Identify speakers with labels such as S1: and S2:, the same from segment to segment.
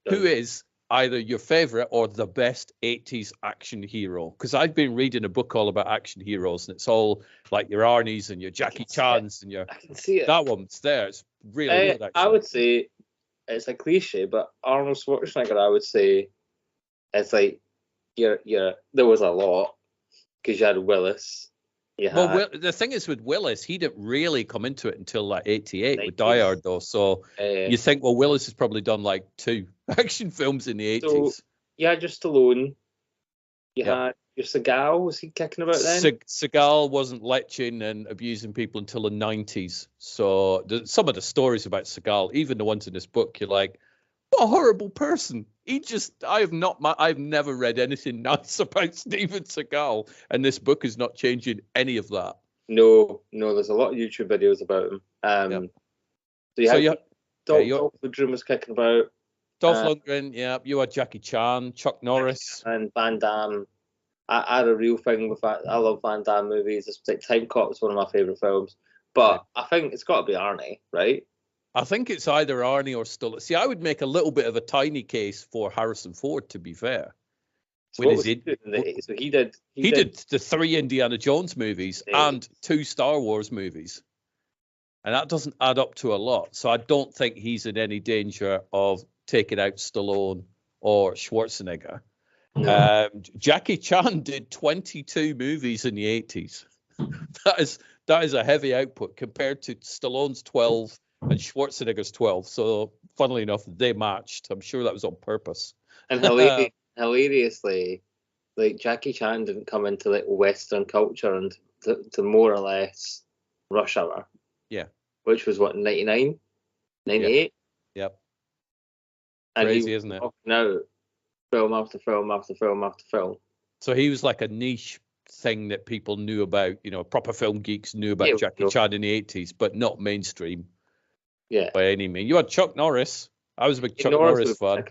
S1: who is either your favorite or the best 80s action hero? Because I've been reading a book all about action heroes, and it's all like your Arnie's and your Jackie Chan's and your.
S2: I can see it.
S1: That one's there. It's really good. Actually,
S2: I would say it's a cliche, but Arnold Schwarzenegger, I would say, it's like there was a lot because you had Willis.
S1: Well, the thing is with Willis, he didn't really come into it until like 88 with Die Hard, though. So you think, well, Willis has probably done like 2 action films in the 80s.
S2: So you had your Stallone. You had your Seagal. Was he kicking about then?
S1: Seagal wasn't leching and abusing people until the 90s. So some of the stories about Seagal, even the ones in this book, you're like, what a horrible person. I've never read anything nice about Steven Seagal, and this book is not changing any of that.
S2: No, there's a lot of YouTube videos about him. Dolph Lundgren was kicking about.
S1: Dolph Lundgren, yeah. You had Jackie Chan, Chuck Norris.
S2: And Van Damme. I had a real thing with that. I love Van Damme movies. It's like Time Cop is one of my favourite films. But I think it's got to be Arnie, right?
S1: I think it's either Arnie or Stallone. See, I would make a little bit of a tiny case for Harrison Ford, to be fair.
S2: So he did
S1: the 3 Indiana Jones movies and 2 Star Wars movies. And that doesn't add up to a lot. So I don't think he's in any danger of taking out Stallone or Schwarzenegger. No. Jackie Chan did 22 movies in the 80s. That is a heavy output compared to Stallone's 12 and Schwarzenegger's 12. So, funnily enough, they matched. I'm sure that was on purpose.
S2: And hilariously, like Jackie Chan didn't come into like Western culture and to more or less Rush Hour.
S1: Yeah.
S2: Which was what, 99? 98?
S1: Yep.
S2: And
S1: crazy, isn't it?
S2: Now, film after film after film after film.
S1: So he was like a niche thing that people knew about, proper film geeks knew about Jackie Chan in the 80s, but not mainstream.
S2: Yeah.
S1: By any means. You had Chuck Norris. I was a big Chuck Norris fan.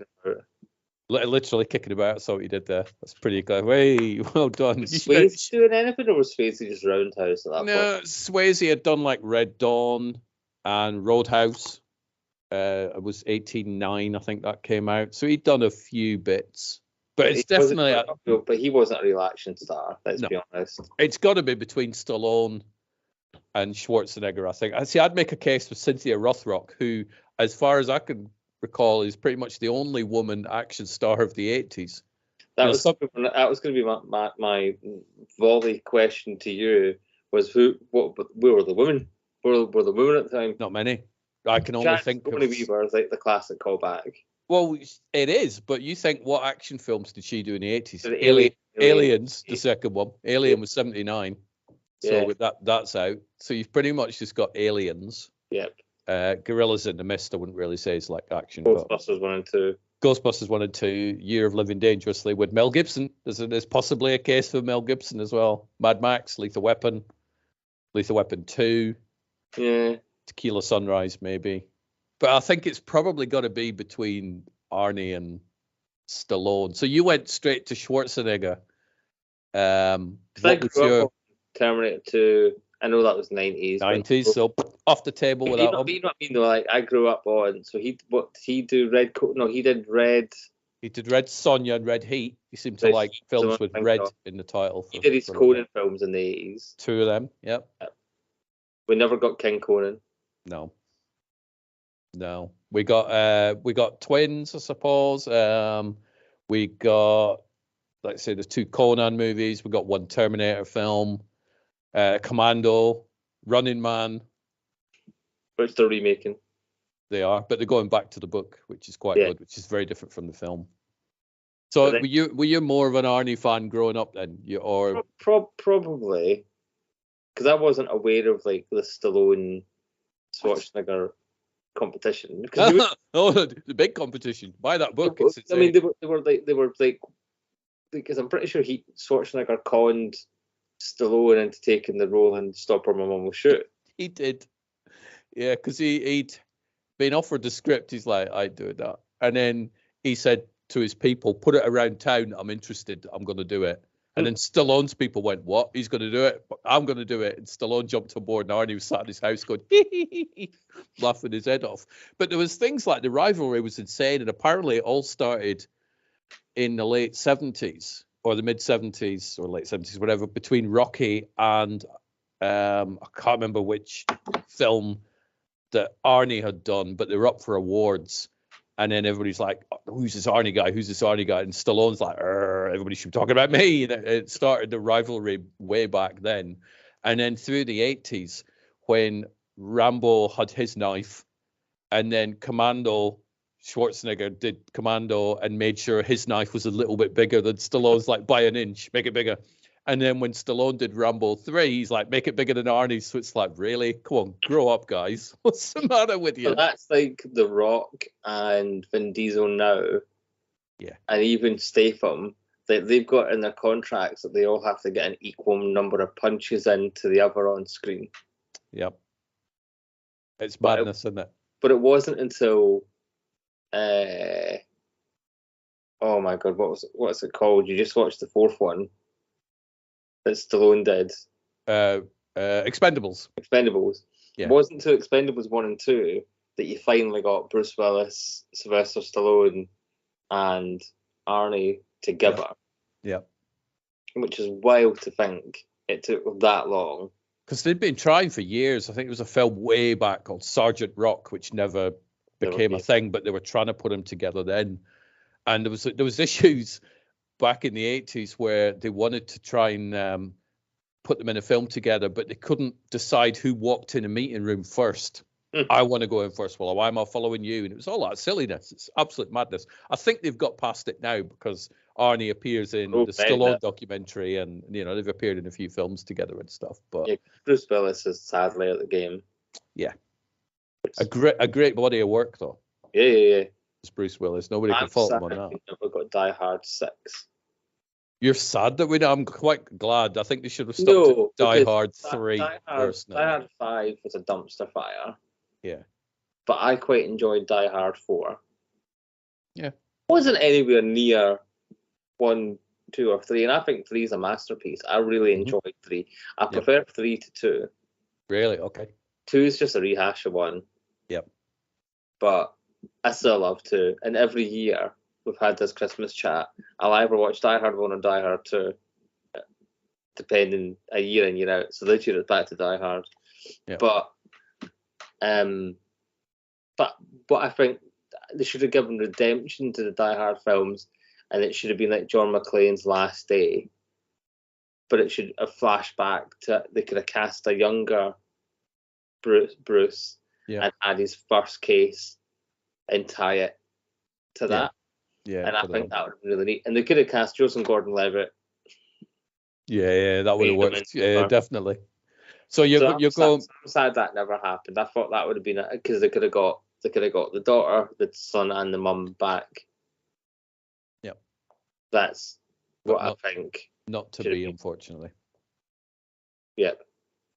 S1: Literally kicking about. I saw what you did there. That's pretty good. Hey, well done.
S2: Was Swayze doing anything, or was Swayze just Roundhouse at that point?
S1: No, Swayze had done like Red Dawn and Roadhouse. It was 1889, I think that came out. So he'd done a few bits. But it's definitely...
S2: But he wasn't a real action star, let's be honest.
S1: It's got to be between Stallone and Schwarzenegger, I think. See, I'd make a case for Cynthia Rothrock, who, as far as I can recall, is pretty much the only woman action star of the 80s.
S2: That was going to be my volley question to you, was where were the women? Where were the women at the time?
S1: Not many. I can only think of...
S2: Weaver is like the classic callback.
S1: Well, it is, but you think, what action films did she do in the 80s?
S2: Aliens,
S1: the second one. Alien was 79. So with that's out. So you've pretty much just got Aliens.
S2: Yep.
S1: Gorillas in the Mist, I wouldn't really say it's like action.
S2: Ghostbusters 1 and 2.
S1: Ghostbusters 1 and 2. Year of Living Dangerously with Mel Gibson. There's possibly a case for Mel Gibson as well. Mad Max, Lethal Weapon 2.
S2: Yeah.
S1: Tequila Sunrise, maybe. But I think it's probably got to be between Arnie and Stallone. So you went straight to Schwarzenegger. What was your...
S2: Terminator 2. I know that was 90s.
S1: 90s, so off the table without him.
S2: You know what I mean, though? Like, I grew up on... So he do Red... No, he did Red...
S1: He did Red Sonja and Red Heat. He seemed to like films with red in the title.
S2: He did his Conan films in the 80s.
S1: 2 of them, yep.
S2: We never got King Conan.
S1: No. We got twins, I suppose. We got, let's say, there's 2 Conan movies. We got 1 Terminator film. Commando, Running Man.
S2: Which they're remaking.
S1: They are, but they're going back to the book, which is quite good, which is very different from the film. So were you more of an Arnie fan growing up then?
S2: Probably. Because I wasn't aware of like the Stallone Schwarzenegger competition.
S1: The big competition. Buy that book.
S2: I mean, they were like because I'm pretty sure Schwarzenegger conned Stallone into taking the role in Stop or My Mum Will Shoot.
S1: He did. Yeah, because he'd been offered the script. He's like, I'd do that. And then he said to his people, put it around town. I'm interested. I'm going to do it. And then Stallone's people went, what? He's going to do it? I'm going to do it. And Stallone jumped aboard, and Arnie was sat in his house going, laughing his head off. But there was things like the rivalry was insane, and apparently it all started in the late 70s or the mid 70s or late 70s, whatever, between Rocky and I can't remember which film that Arnie had done, but they were up for awards. And then everybody's like, who's this Arnie guy? Who's this Arnie guy? And Stallone's like, everybody should be talking about me. And it started the rivalry way back then. And then through the 80s, when Rambo had his knife, and then Schwarzenegger did Commando and made sure his knife was a little bit bigger than Stallone's, like by an inch, make it bigger. And then when Stallone did Rambo 3, he's like, make it bigger than Arnie's. So it's like, really? Come on, grow up, guys. What's the matter with you?
S2: So that's like The Rock and Vin Diesel now.
S1: Yeah.
S2: And even Statham. They've got in their contracts that they all have to get an equal number of punches into the other on screen.
S1: Yep. It's madness, isn't it?
S2: But it wasn't until... oh my God, what's it called? You just watched the fourth one. That Stallone did.
S1: Expendables.
S2: Yeah. It wasn't until Expendables 1 and 2 that you finally got Bruce Willis, Sylvester Stallone, and Arnie together.
S1: Yeah.
S2: Which is wild to think it took that long.
S1: Because they'd been trying for years. I think it was a film way back called Sergeant Rock, which never became a thing, but they were trying to put them together then. And there was issues back in the 80s where they wanted to try and put them in a film together, but they couldn't decide who walked in a meeting room first. I want to go in first. Well, why am I following you? And it was all that silliness. It's absolute madness. I think they've got past it now because Arnie appears in the Stallone documentary, and they've appeared in a few films together and stuff. But
S2: yeah, Bruce Willis is sadly at the game.
S1: Yeah, a great body of work though.
S2: Yeah.
S1: It's Bruce Willis. Nobody can fault him on that.
S2: We never got Die Hard 6.
S1: You're sad that we know. I'm quite glad. I think they should have stuck to Die Hard 3 personally.
S2: Die Hard 5 was a dumpster fire.
S1: Yeah.
S2: But I quite enjoyed Die Hard 4.
S1: Yeah.
S2: Wasn't anywhere near 1, 2, or 3, and I think 3 is a masterpiece. I really enjoyed 3. I prefer 3 to 2.
S1: Really? Okay.
S2: 2 is just a rehash of 1.
S1: Yep.
S2: But I still love 2. And every year we've had this Christmas chat. I'll either watch Die Hard 1 or Die Hard 2, depending a year in, year out. So this year it's back to Die Hard.
S1: Yep.
S2: But I think they should have given redemption to the Die Hard films, and it should have been like John McClane's last day. But it should have flashed back to, they could have cast a younger Bruce and had his first case and tie it to that.
S1: Yeah.
S2: And I think that would have been really neat. And they could have cast Joseph Gordon-Levitt.
S1: Yeah, that would have worked. Yeah, definitely. So you're going.
S2: I'm sad that never happened. I thought that would have been because they could have got the daughter, the son, and the mum back.
S1: Yep.
S2: That's what I think.
S1: Not to be, unfortunately.
S2: Yep.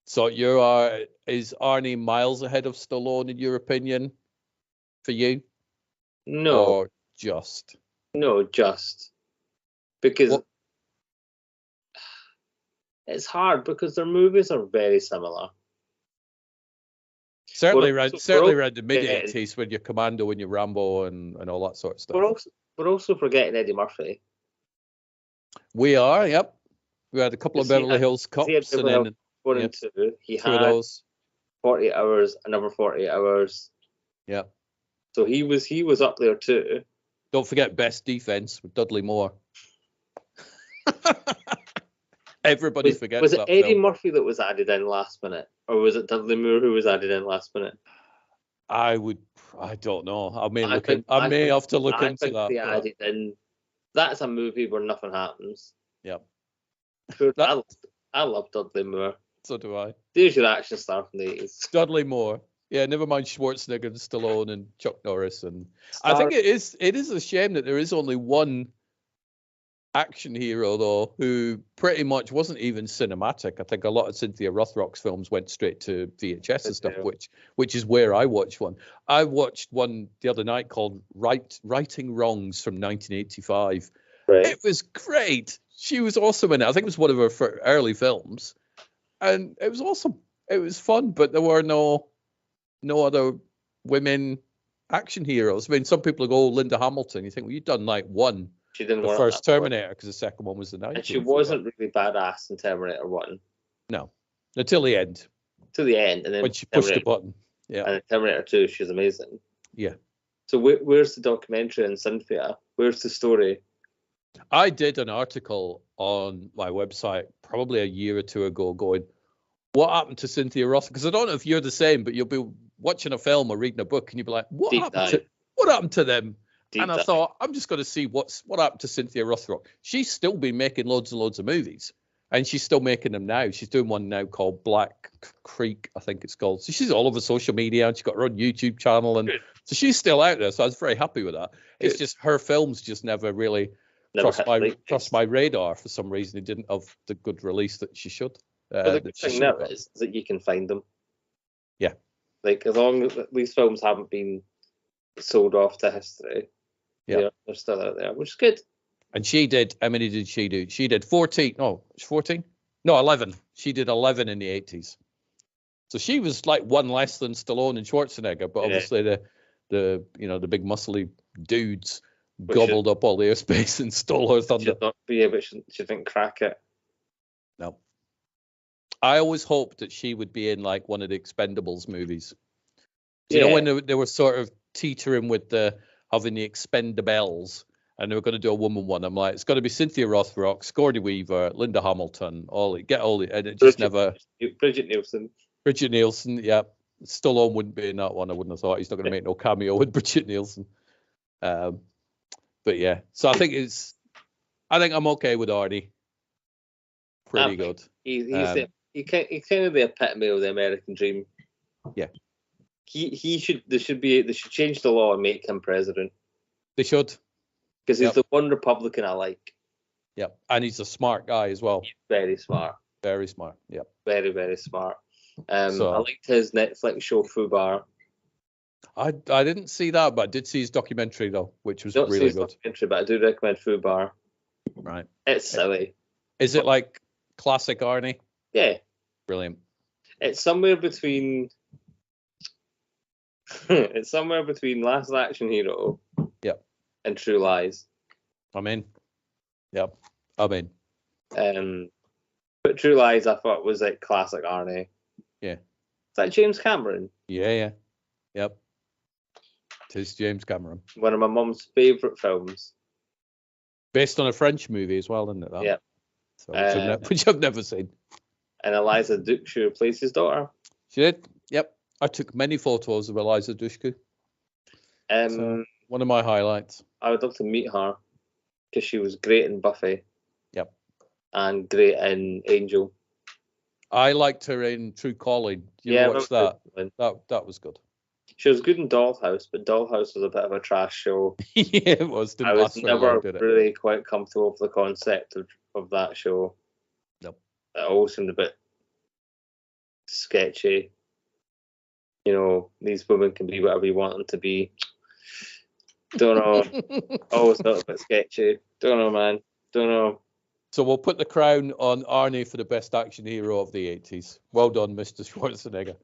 S1: So is Arnie miles ahead of Stallone in your opinion? For you?
S2: No.
S1: Or just?
S2: No, just because it's hard because their movies are very similar.
S1: Certainly around the mid-80s when you're Commando and you're Rambo and all that sort of stuff.
S2: We're also forgetting Eddie Murphy.
S1: We are, yep. We had a couple of Beverly Hills Cops, and then
S2: 1 and 2. He had
S1: those.
S2: 48 Hours, another 48 Hours.
S1: Yeah.
S2: So he was up there too.
S1: Don't forget Best Defense with Dudley Moore. Everybody forgets.
S2: Was it Eddie Murphy that was added in last minute, or was it Dudley Moore who was added in last minute?
S1: I don't know. I may have to look into that.
S2: They added in. That's a movie where nothing happens.
S1: Yep.
S2: I love Dudley Moore.
S1: So do I.
S2: There's your action star from the 80s.
S1: Dudley Moore. Yeah, never mind Schwarzenegger and Stallone and Chuck Norris. And I think it is a shame that there is only one action hero, though, who pretty much wasn't even cinematic. I think a lot of Cynthia Rothrock's films went straight to VHS and stuff, which is where I watched one. I watched one the other night called Righting Wrongs from 1985.
S2: Right.
S1: It was great. She was awesome in it. I think it was one of her early films, and it was awesome. It was fun, but there were no other women action heroes. I mean, some people go, oh, Linda Hamilton. You think, well, you've done like one.
S2: She didn't
S1: the
S2: want
S1: first
S2: that
S1: Terminator, because the second one was the 90s.
S2: And she wasn't really badass in Terminator 1.
S1: No, until the end.
S2: To the end, and then
S1: When she pushed the button. Yeah.
S2: And in Terminator 2, she's amazing.
S1: Yeah.
S2: So where's the documentary in Cynthia? Where's the story?
S1: I did an article on my website probably a year or two ago going, what happened to Cynthia Roth? Because I don't know if you're the same, but you'll be watching a film or reading a book and you'll be like, what happened to them? And I thought, I'm just going to see what happened to Cynthia Rothrock. She's still been making loads and loads of movies, and she's still making them now. She's doing one now called Black Creek, I think it's called. So she's all over social media, and she's got her own YouTube channel, and so she's still out there. So I was very happy with that. It's just her films just never really crossed my radar for some reason. It didn't have the good release that she should.
S2: But the good thing now is that you can find them.
S1: Yeah.
S2: Like, as long as these films haven't been sold off to history, they're still out there, which is good.
S1: And she did, how many did she do? She did 14. No, 14? No, 11. She did 11 in the 80s. So she was like one less than Stallone and Schwarzenegger, but obviously the big muscly dudes gobbled up all the airspace and stole her thunder.
S2: Should not be able, she didn't crack it.
S1: No. I always hoped that she would be in like one of the Expendables movies. Do you know when they were sort of teetering with having the Expendables, and they were going to do a woman one? I'm like, it's got to be Cynthia Rothrock, Sigourney Weaver, Linda Hamilton, and it just never.
S2: Bridget Nielsen.
S1: Bridget Nielsen, yeah. Stallone wouldn't be in that one. I wouldn't have thought. He's not going to make no cameo with Bridget Nielsen. But yeah, so I think I'm okay with Arnie. Pretty good.
S2: He's kind of the epitome of the American dream.
S1: Yeah.
S2: They should change the law and make him president.
S1: They should.
S2: Because he's the one Republican I like.
S1: Yeah, and he's a smart guy as well.
S2: He's very smart.
S1: Very smart. Yeah.
S2: Very, very smart. I liked his Netflix show Fubar.
S1: I didn't see that, but I did see his documentary though, which was really good.
S2: Documentary, but I do recommend Fubar.
S1: Right.
S2: It's silly.
S1: Is it like classic Arnie?
S2: Yeah.
S1: Brilliant.
S2: It's somewhere between. It's somewhere between Last Action Hero.
S1: Yep.
S2: And True Lies.
S1: I'm in. Yep. I'm in.
S2: But True Lies, I thought, was like classic Arnie.
S1: Yeah.
S2: Is that James Cameron?
S1: Yeah. Yep. It is James Cameron.
S2: One of my mum's favourite films.
S1: Based on a French movie as well, isn't it? That?
S2: Yeah.
S1: So, which I've never seen.
S2: And Eliza Dushku plays his daughter.
S1: She did. Yep. I took many photos of Eliza Dushku. So, one of my highlights.
S2: I would love to meet her because she was great in Buffy.
S1: Yep.
S2: And great in Angel.
S1: I liked her in True Calling. You watch that? That was good.
S2: She was good in Dollhouse, but Dollhouse was a bit of a trash show.
S1: Yeah, it was.
S2: I was never really quite comfortable with the concept of that show.
S1: Nope.
S2: It always seemed a bit sketchy. You know, these women can be whatever you want them to be. Don't know. Always felt a bit sketchy. Don't know, man. Don't know.
S1: So we'll put the crown on Arnie for the best action hero of the 80s. Well done, Mr. Schwarzenegger.